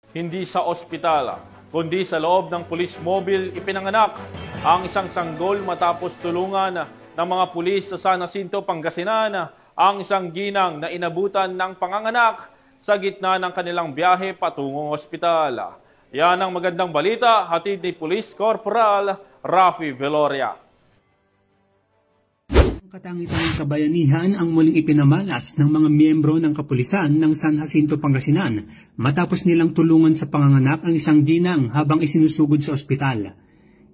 Hindi sa ospital, kundi sa loob ng police mobile ipinanganak ang isang sanggol matapos tulungan ng mga pulis sa San Jacinto, Pangasinan ang isang ginang na inabutan ng panganganak sa gitna ng kanilang biyahe patungong ospital. Yan ang magandang balita, hatid ni Police Corporal Rafi Veloria. Katangi-tanging kabayanihan ang muling ipinamalas ng mga miyembro ng kapulisan ng San Jacinto, Pangasinan matapos nilang tulungan sa panganganak ang isang ginang habang isinusugod sa ospital.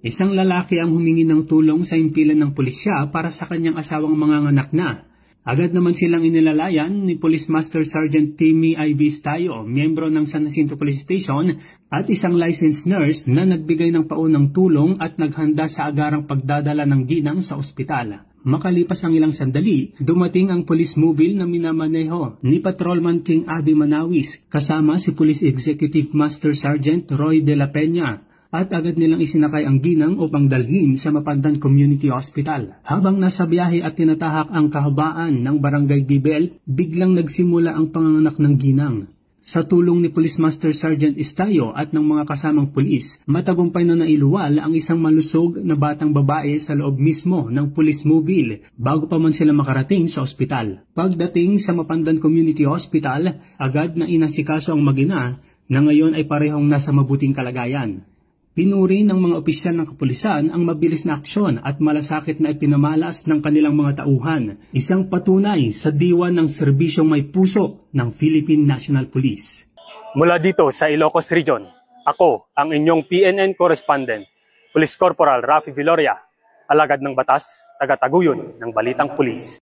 Isang lalaki ang humingi ng tulong sa impilan ng pulisya para sa kanyang asawang manganganak na. Agad naman silang inilalayan ni Police Master Sergeant Timmy Ivy Estayo, miyembro ng San Jacinto Police Station at isang licensed nurse na nagbigay ng paunang tulong at naghanda sa agarang pagdadala ng ginang sa ospital. Makalipas ang ilang sandali, dumating ang police mobile na minamaneho ni Patrolman King Abby Manawis kasama si Police Executive Master Sergeant Roy De La Peña at agad nilang isinakay ang ginang upang dalhin sa Mapandan Community Hospital. Habang nasa biyahe at tinatahak ang kahabaan ng Barangay Gibel, biglang nagsimula ang panganganak ng ginang. Sa tulong ni Police Master Sergeant Estayo at ng mga kasamang pulis, matagumpay na nailuwal ang isang malusog na batang babae sa loob mismo ng police mobile bago pa man sila makarating sa ospital. Pagdating sa Mapandan Community Hospital, agad na inasikaso ang mag-ina na ngayon ay parehong nasa mabuting kalagayan. Pinuri ng mga opisyal ng kapulisan ang mabilis na aksyon at malasakit na ipinamalas ng kanilang mga tauhan, isang patunay sa diwa ng serbisyong may puso ng Philippine National Police. Mula dito sa Ilocos Region, ako ang inyong PNN correspondent, Police Corporal Rafi Veloria, alagad ng batas, taga-taguyod ng Balitang Pulis.